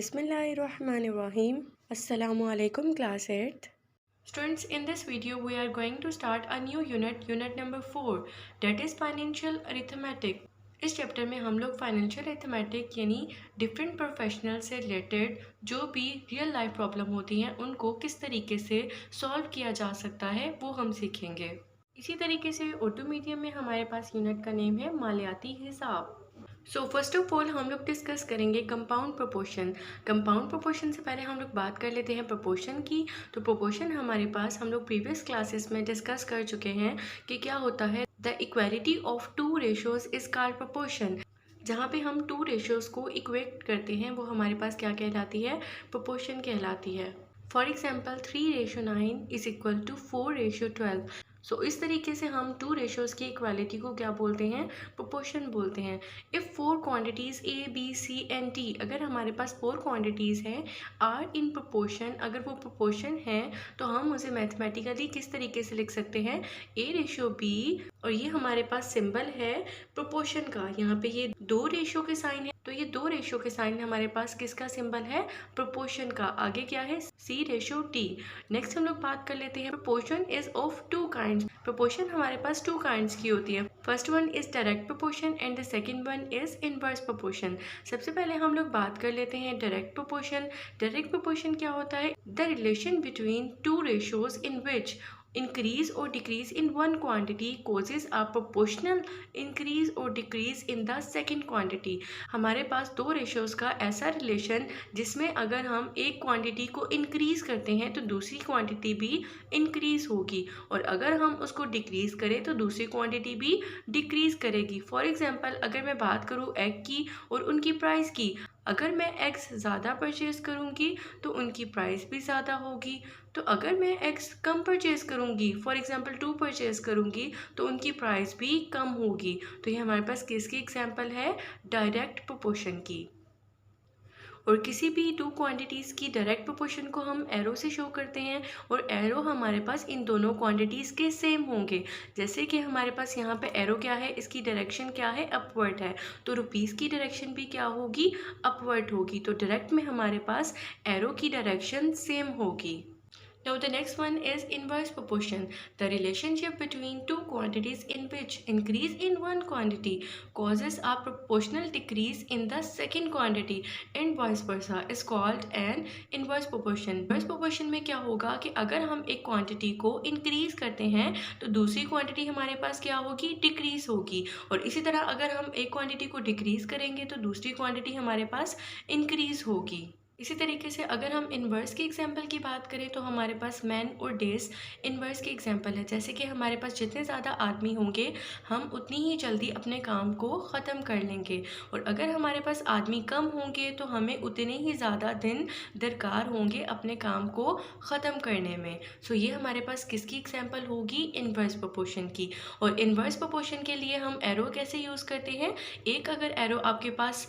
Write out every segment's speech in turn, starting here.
Bismillahirrahmanirrahim. Assalamu alaikum class 8th. Students, in this video we are going to start a new unit number 4, that is financial arithmetic. इस chapter में हम लोग financial arithmetic यानी different professional से related जो भी real life problem होती हैं उनको किस तरीके से सॉल्व किया जा सकता है वो हम सीखेंगे। इसी तरीके से उर्दू मीडियम में हमारे पास यूनिट का नेम है मालियाती हिसाब। सो फर्स्ट ऑफ ऑल हम लोग डिस्कस करेंगे कंपाउंड प्रोपोर्शन। कंपाउंड प्रोपोर्शन से पहले हम लोग बात कर लेते हैं प्रोपोर्शन की। तो प्रोपोर्शन हमारे पास हम लोग प्रीवियस क्लासेस में डिस्कस कर चुके हैं कि क्या होता है। The equality of two ratios is called proportion. जहाँ पे हम टू रेशियोज को इक्वेट करते हैं वो हमारे पास क्या कहलाती है, प्रोपोर्शन कहलाती है। For example 3:9 is equal to 4:12। So इस तरीके से हम टू रेशियोज की इक्वालिटी को क्या बोलते हैं, प्रोपोर्शन बोलते हैं। If 4 quantities A B C and D, अगर हमारे पास 4 क्वांटिटीज़ हैं आर इन प्रोपोर्शन, अगर वो प्रोपोर्शन है तो हम उसे मैथमेटिकली किस तरीके से लिख सकते हैं, A/B। और ये हमारे पास सिंबल है प्रोपोर्शन का। यहाँ पे ये 2 रेशियो के साइन है, तो ये 2 रेशियो के साइन हमारे पास किसका सिंबल है, प्रोपोर्शन का। आगे क्या है, C/D। नेक्स्ट हम लोग बात कर लेते हैं proportion is of 2 kinds. Proportion हमारे पास 2 काइंड्स की होती है। First one is direct proportion and the second one is inverse proportion. सबसे पहले हम लोग बात कर लेते हैं डायरेक्ट प्रोपोर्शन। डायरेक्ट प्रोपोर्शन क्या होता है, the relation between two ratios in which increase or decrease in one quantity causes a proportional increase or decrease in the second quantity। हमारे पास 2 रेशियोज का ऐसा रिलेशन जिसमें अगर हम एक क्वांटिटी को इंक्रीज करते हैं तो दूसरी क्वांटिटी भी इंक्रीज होगी, और अगर हम उसको डिक्रीज करें तो दूसरी क्वांटिटी भी डिक्रीज करेगी। फॉर एग्जांपल अगर मैं बात करूँ एग की और उनकी प्राइस की, अगर मैं एग्स ज़्यादा परचेज़ करूँगी तो उनकी प्राइस भी ज़्यादा होगी। तो अगर मैं एग्स कम परचेज़ करूँगी, फॉर एग्जांपल 2 परचेज़ करूँगी, तो उनकी प्राइस भी कम होगी। तो ये हमारे पास किसकी एग्जांपल है, डायरेक्ट प्रोपोर्शन की। और किसी भी 2 क्वांटिटीज़ की डायरेक्ट प्रोपोर्शन को हम एरो से शो करते हैं, और एरो हमारे पास इन दोनों क्वांटिटीज़ के सेम होंगे। जैसे कि हमारे पास यहाँ पे एरो क्या है, इसकी डायरेक्शन क्या है, अपवर्ड है, तो रुपीज़ की डायरेक्शन भी क्या होगी, अपवर्ड होगी। तो डायरेक्ट में हमारे पास एरो की डायरेक्शन सेम होगी। Now the next one is inverse proportion. The relationship between 2 quantities in which increase in one quantity causes a proportional decrease in the second quantity and vice versa is called an inverse proportion. Inverse proportion में क्या होगा कि अगर हम एक quantity को increase करते हैं तो दूसरी क्वांटिटी हमारे पास क्या होगी, डिक्रीज होगी। और इसी तरह अगर हम एक क्वांटिटी को डिक्रीज करेंगे तो दूसरी क्वांटिटी हमारे पास इंक्रीज होगी। इसी तरीके से अगर हम इन्वर्स की एग्जांपल की बात करें तो हमारे पास मैन और डेज इन्वर्स की एग्जांपल है। जैसे कि हमारे पास जितने ज़्यादा आदमी होंगे हम उतनी ही जल्दी अपने काम को ख़त्म कर लेंगे, और अगर हमारे पास आदमी कम होंगे तो हमें उतने ही ज़्यादा दिन दरकार होंगे अपने काम को ख़त्म करने में। सो ये हमारे पास किसकी एग्जाम्पल होगी, इन्वर्स प्रोपोर्शन की। और इन्वर्स प्रोपोर्शन के लिए हम एरो कैसे यूज़ करते हैं, एक अगर एरो आपके पास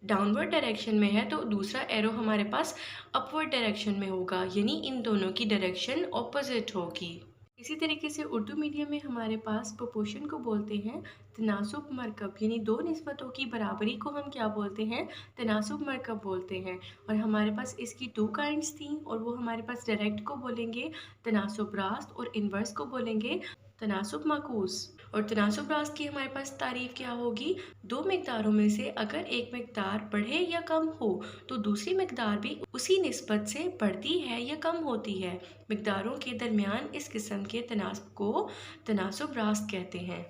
डाउनवर्ड डायरेक्शन में है तो दूसरा एरो हमारे पास अपवर्ड डायरेक्शन में होगा, यानी इन दोनों की डायरेक्शन ऑपोजिट होगी। इसी तरीके से उर्दू मीडियम में हमारे पास प्रोपोर्शन को बोलते हैं तनासुब मरकब, यानी 2 निस्बतों की बराबरी को हम क्या बोलते हैं, तनासुब मरकब बोलते हैं। और हमारे पास इसकी 2 काइंड्स थी, और वो हमारे पास डायरेक्ट को बोलेंगे तनासुब रास्त और इन्वर्स को बोलेंगे तनासुब माकूस। और तनासुब रास्त की हमारे पास तारीफ क्या होगी, 2 मिकदारों में से अगर एक मिकदार बढ़े या कम हो तो दूसरी मिकदार भी उसी निस्बत से बढ़ती है या कम होती है। मिकदारों के दरमियान इस किस्म के तनासुब को तनासुब रास्त कहते हैं।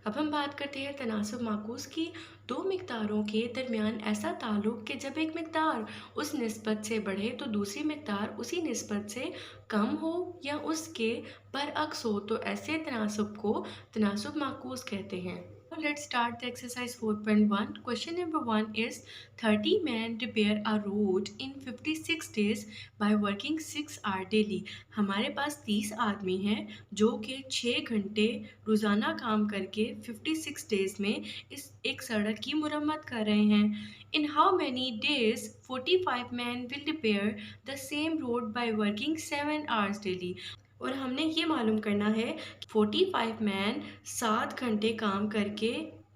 अब हम बात करते हैं तनासुब माकूस की। 2 मिकदारों के दरमियान ऐसा ताल्लुक कि जब एक मिकदार उस निस्बत से बढ़े तो दूसरी मिकदार उसी निस्बत से कम हो या उसके बरअक्स हो, तो ऐसे तनासुब को तनासुब माकूस कहते हैं। Let's start the exercise 4.1. Question number 1 is 30 men repair a road in 56 days by working 6 hours daily. हमारे पास 30 आदमी हैं जो कि 6 घंटे रोज़ाना काम करके 56 डेज में इस एक सड़क की मुरम्मत कर रहे हैं। In how many days 45 men will repair the same road by working 7 hours daily? और हमने ये मालूम करना है 45 मैन 7 घंटे काम करके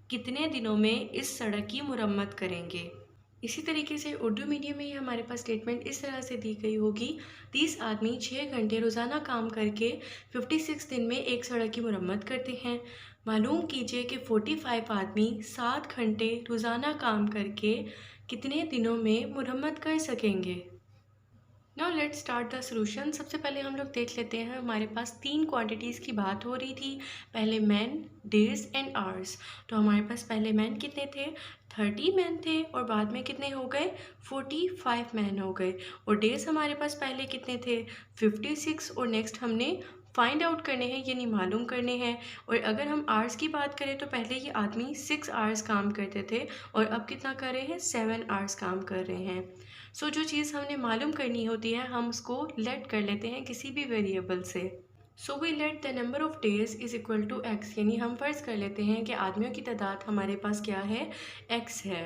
कितने दिनों में इस सड़क की मुरम्मत करेंगे। इसी तरीके से उर्दू मीडियम में ही हमारे पास स्टेटमेंट इस तरह से दी गई होगी, 30 आदमी 6 घंटे रोज़ाना काम करके 56 दिन में एक सड़क की मरम्मत करते हैं। मालूम कीजिए कि 45 आदमी 7 घंटे रोज़ाना काम करके कितने दिनों में मुरम्मत कर सकेंगे। Now let's start the solution. सबसे पहले हम लोग देख लेते हैं, हमारे पास 3 क्वांटिटीज़ की बात हो रही थी। पहले मैन, डेज एंड आवर्स। तो हमारे पास पहले मैन कितने थे, 30 मैन थे, और बाद में कितने हो गए, 45 मैन हो गए। और डेज हमारे पास पहले कितने थे, 56, और नेक्स्ट हमने फाइंड आउट करने हैं यानी मालूम करने हैं। और अगर हम आवर्स की बात करें तो पहले ये आदमी 6 आवर्स काम करते थे और अब कितना कर रहे हैं, 7 आवर्स काम कर रहे हैं। सो जो चीज़ हमने मालूम करनी होती है हम उसको लेट कर लेते हैं किसी भी वेरिएबल से। So we let the number of days is equal to x, यानी हम फ़र्ज़ कर लेते हैं कि आदमियों की तादाद हमारे पास क्या है, एक्स है।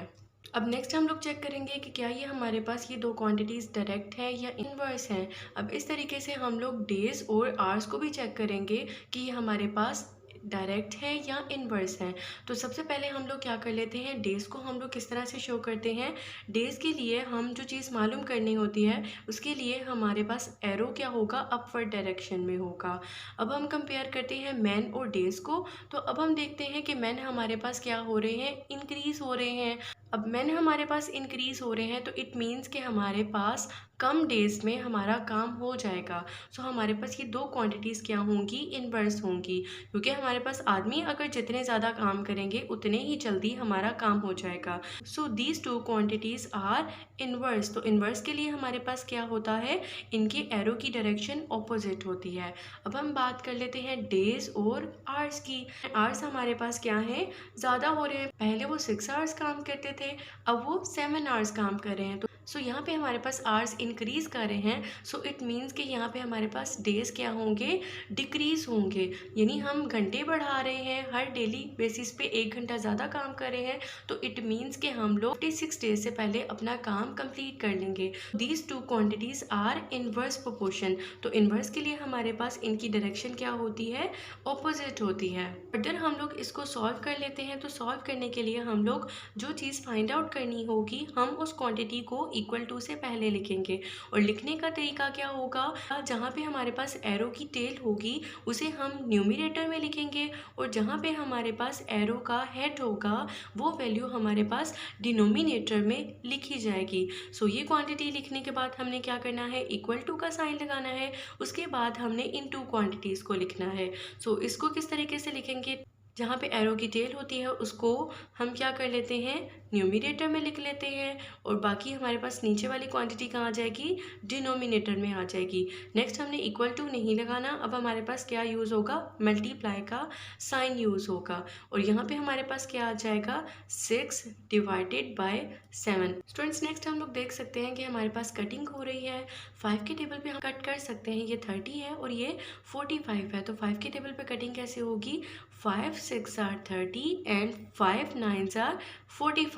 अब नेक्स्ट हम लोग चेक करेंगे कि क्या ये हमारे पास ये दो क्वांटिटीज़ डायरेक्ट है या इनवर्स हैं। अब इस तरीके से हम लोग डेज़ और आवर्स को भी चेक करेंगे कि ये हमारे पास डायरेक्ट है या इनवर्स है। तो सबसे पहले हम लोग क्या कर लेते हैं, डेज़ को हम लोग किस तरह से शो करते हैं। डेज़ के लिए हम जो चीज़ मालूम करनी होती है उसके लिए हमारे पास एरो क्या होगा, अपवर्ड डायरेक्शन में होगा। अब हम कंपेयर करते हैं मैन और डेज़ को। तो अब हम देखते हैं कि मैन हमारे पास क्या हो रहे हैं, इंक्रीज़ हो रहे हैं। अब मैन हमारे पास इंक्रीज़ हो रहे हैं तो इट मीन्स कि हमारे पास कम डेज़ में हमारा काम हो जाएगा। सो हमारे पास ये दो क्वांटिटीज़ क्या होंगी, इनवर्स होंगी, क्योंकि हमारे पास आदमी अगर जितने ज़्यादा काम करेंगे उतने ही जल्दी हमारा काम हो जाएगा। So these two quantities are inverse. तो इनवर्स के लिए हमारे पास क्या होता है, इनके एरो की डायरेक्शन ऑपोजिट होती है। अब हम बात कर लेते हैं डेज़ और आवर्स की। आवर्स हमारे पास क्या है, ज़्यादा हो रहे हैं। पहले वो 6 आवर्स काम करते थे, अब वो 7 आवर्स काम कर रहे हैं। तो सो यहाँ पे हमारे पास आवर्स इंक्रीज कर रहे हैं। सो इट मीन्स कि यहाँ पे हमारे पास डेज क्या होंगे, डिक्रीज होंगे, यानी हम घंटे बढ़ा रहे हैं, हर डेली बेसिस पे 1 घंटा ज़्यादा काम कर रहे हैं। तो इट मीन्स कि हम लोग 56 डेज से पहले अपना काम कंप्लीट कर लेंगे। These two quantities are inverse proportion. तो इनवर्स के लिए हमारे पास इनकी डायरेक्शन क्या होती है, ऑपोजिट होती है। अगर हम लोग इसको सॉल्व कर लेते हैं तो सॉल्व करने के लिए हम लोग जो चीज़ फाइंड आउट करनी होगी हम उस क्वांटिटी को इक्वल टू से पहले लिखेंगे। और लिखने का तरीका क्या होगा, जहाँ पे हमारे पास एरो की टेल होगी उसे हम न्यूमरेटर में लिखेंगे, और जहाँ पे हमारे पास एरो का हेड होगा वो वैल्यू हमारे पास डिनोमिनेटर में लिखी जाएगी। सो ये क्वांटिटी लिखने के बाद हमने क्या करना है, इक्वल टू का साइन लगाना है। उसके बाद हमने इन टू क्वांटिटीज़ को लिखना है। सो इसको किस तरीके से लिखेंगे, जहाँ पे एरो की टेल होती है उसको हम क्या कर लेते हैं, न्यूमरेटर में लिख लेते हैं, और बाकी हमारे पास नीचे वाली क्वांटिटी कहाँ आ जाएगी, डिनोमिनेटर में आ जाएगी। नेक्स्ट हमने इक्वल टू नहीं लगाना, अब हमारे पास क्या यूज़ होगा, मल्टीप्लाई का साइन यूज़ होगा। और यहाँ पे हमारे पास क्या आ जाएगा, 6 डिवाइडेड बाय 7। स्टूडेंट्स नेक्स्ट हम लोग देख सकते हैं कि हमारे पास कटिंग हो रही है। 5 के टेबल पे हम कट कर सकते हैं, ये 30 है और ये 45 है। तो 5 के टेबल पे कटिंग कैसे होगी, 5 6 आर 30 एंड 5 9 आर 45।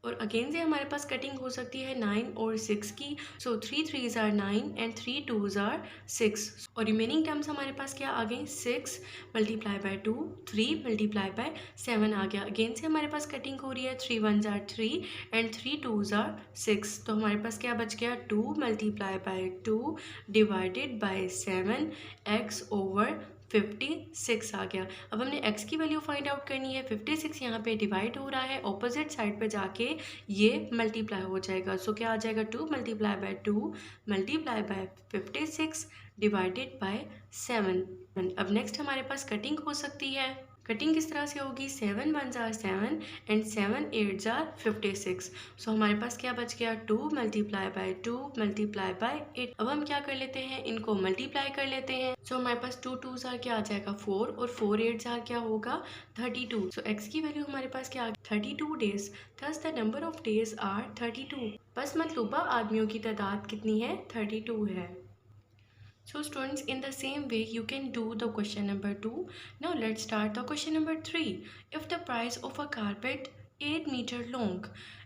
और अगेन से हमारे पास कटिंग हो सकती है 9 और 6 की। So 3 3s are 9 and 3 2s are 6। और रिमेनिंग टर्म्स हमारे पास क्या आ गई, 6 मल्टीप्लाई बाय 2, 3 मल्टीप्लाई बाय 7 आ गया। अगेन से हमारे पास कटिंग हो रही है, 3 1s are 3 and 3 2s are 6। तो हमारे पास क्या बच गया, 2 multiply by 2 divided by 7 x over 56 आ गया। अब हमने x की वैल्यू फाइंड आउट करनी है। 56 यहाँ पे डिवाइड हो रहा है, ऑपोजिट साइड पे जाके ये मल्टीप्लाई हो जाएगा। सो क्या आ जाएगा, 2 multiply by 2 multiply by 56 divided by 7। अब नेक्स्ट हमारे पास कटिंग हो सकती है। कटिंग किस तरह से होगी, 7 1s are 7 and 7 8s are 56। सो हमारे पास क्या बच गया, 2 मल्टीप्लाई बाय 2 मल्टीप्लाई बाय 8। अब हम क्या कर लेते हैं, इनको मल्टीप्लाई कर लेते हैं। सो हमारे पास 2 2s आर क्या आ जाएगा, 4 और 4 8s आर क्या होगा, 32। सो x की वैल्यू हमारे पास क्या आ गई, 32 days. Thus the number of days are 32। बस मतलूबा आदमियों की तादाद कितनी है, 32 है। So students, in the same way you can do the question number 2. Now let's start the question number 3. If the price of a carpet 8 meter long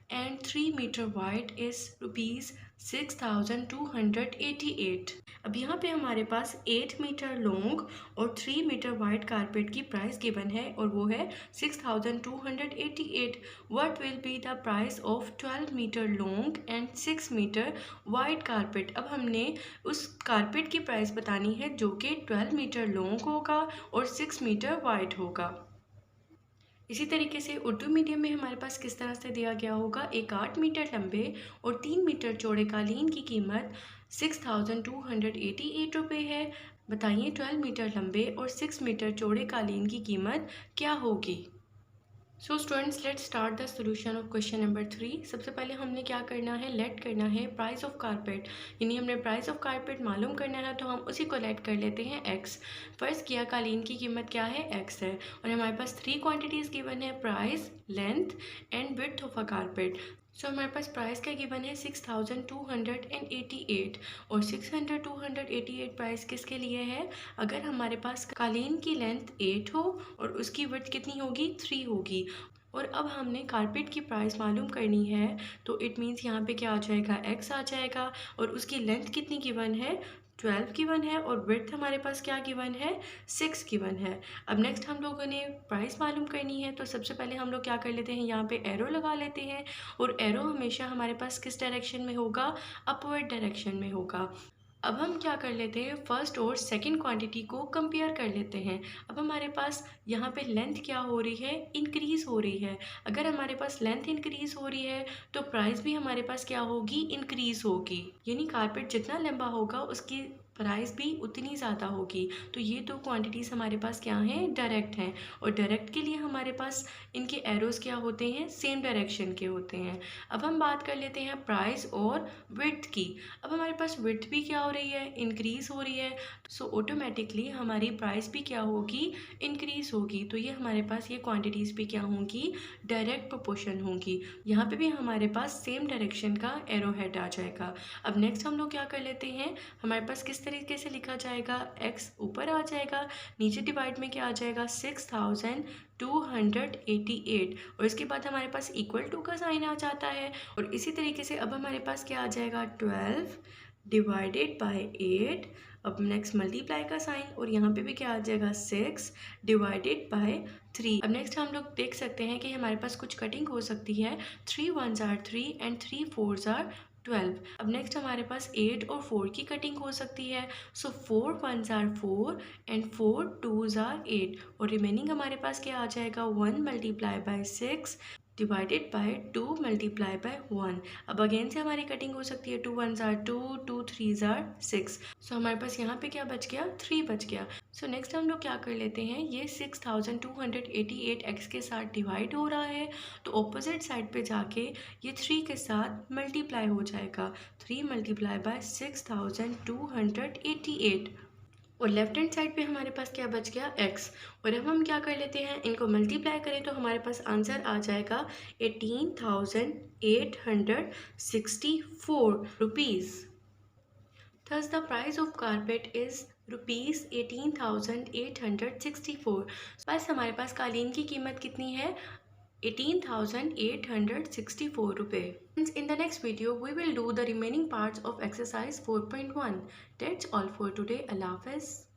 and 3 meter wide is rupees 6288। अब यहाँ पे हमारे पास 8 metre long और 3 metre wide carpet की price given है और वो है 6288। What will be the price of 12 metre long and 6 metre wide carpet. अब हमने उस कारपेट की प्राइस बतानी है जो कि 12 मीटर लॉन्ग होगा और 6 मीटर वाइड होगा। इसी तरीके से उर्दू मीडियम में हमारे पास किस तरह से दिया गया होगा, एक 8 मीटर लंबे और 3 मीटर चौड़े कालीन की कीमत 6288 रुपये है। बताइए 12 मीटर लंबे और 6 मीटर चौड़े कालीन की कीमत क्या होगी। So students let's start the solution of question number 3। सबसे पहले हमने क्या करना है, लेट करना है प्राइस ऑफ कारपेट, यानी हमने प्राइस ऑफ कारपेट मालूम करना है तो हम उसी को लेट कर लेते हैं एक्स। फर्स्ट किया कालीन की कीमत क्या है, एक्स है, और हमारे पास 3 क्वांटिटीज़ गिवन है, price, length and width of a carpet. So हमारे पास प्राइस क्या गिवन है 6288 और 6288 प्राइस किसके लिए है, अगर हमारे पास कालीन की लेंथ 8 हो और उसकी विड्थ कितनी होगी, 3 होगी। और अब हमने कारपेट की प्राइस मालूम करनी है तो इट मीन्स यहाँ पे क्या आ जाएगा, एक्स आ जाएगा, और उसकी लेंथ कितनी गिवन है, 12 गिवन है, और विड्थ हमारे पास क्या गिवन है, 6 गिवन है। अब नेक्स्ट हम लोगों ने प्राइस मालूम करनी है तो सबसे पहले हम लोग क्या कर लेते हैं, यहाँ पे एरो लगा लेते हैं, और एरो हमेशा हमारे पास किस डायरेक्शन में होगा, अपवर्ड डायरेक्शन में होगा। अब हम क्या कर लेते हैं, फर्स्ट और सेकंड क्वांटिटी को कंपेयर कर लेते हैं। अब हमारे पास यहाँ पे लेंथ क्या हो रही है, इंक्रीज़ हो रही है। अगर हमारे पास लेंथ इंक्रीज़ हो रही है तो प्राइस भी हमारे पास क्या होगी, इंक्रीज़ होगी, यानी कारपेट जितना लंबा होगा उसकी प्राइस भी उतनी ज़्यादा होगी। तो ये दो क्वांटिटीज़ हमारे पास क्या हैं, डायरेक्ट हैं, और डायरेक्ट के लिए हमारे पास इनके एरोज़ क्या होते हैं, सेम डायरेक्शन के होते हैं। अब हम बात कर लेते हैं प्राइस और विड्थ की। अब हमारे पास विड्थ भी क्या हो रही है, इंक्रीज़ हो रही है, सो ऑटोमेटिकली हमारी प्राइस भी क्या होगी, इंक्रीज़ होगी। तो ये हमारे पास ये क्वांटिटीज़ भी क्या होंगी, डायरेक्ट प्रोपोर्शन होंगी। यहाँ पे भी हमारे पास सेम डायरेक्शन का एरो हेड आ जाएगा। अब नेक्स्ट हम लोग क्या कर लेते हैं, हमारे पास किस तरीके से लिखा जाएगा, x ऊपर आ जाएगा, नीचे डिवाइड में क्या आ जाएगा, 6288, और इसके बाद हमारे पास इक्वल टू का साइन आ जाता है। और इसी तरीके से अब हमारे पास क्या आ जाएगा, 12 डिवाइडेड बाय 8। अब नेक्स्ट मल्टीप्लाई का साइन, और यहाँ पे भी क्या आ जाएगा, 6 डिवाइडेड बाय 3। अब नेक्स्ट हम लोग देख सकते हैं कि हमारे पास कुछ कटिंग हो सकती है, 3 1s are 3 and 3 4s are 12। अब नेक्स्ट हमारे पास 8 और 4 की कटिंग हो सकती है, सो 4 1s are 4 and 4 2s are 8, और रिमेनिंग हमारे पास क्या आ जाएगा, 1 multiply by 6 divided by 2 multiply by 1। अब अगेन से हमारी कटिंग हो सकती है, 2 1s are 2 2 3s are 6, सो हमारे पास यहाँ पे क्या बच गया, 3 बच गया। सो नेक्स्ट हम लोग क्या कर लेते हैं, ये 6288 x के साथ डिवाइड हो रहा है तो ऑपोजिट साइड पे जाके ये 3 के साथ मल्टीप्लाई हो जाएगा, 3 मल्टीप्लाई बाय 6288, और लेफ्ट हैंड साइड पे हमारे पास क्या बच गया, x। और अब हम क्या कर लेते हैं, इनको मल्टीप्लाई करें तो हमारे पास आंसर आ जाएगा 18,864 rupees. Thus the price of carpet is rupees 18,864। बस हमारे पास कालीन की कीमत कितनी है, 18,864 रुपये। In the next video, we will do the remaining parts of exercise 4.1. That's all for today. Allah Hafiz.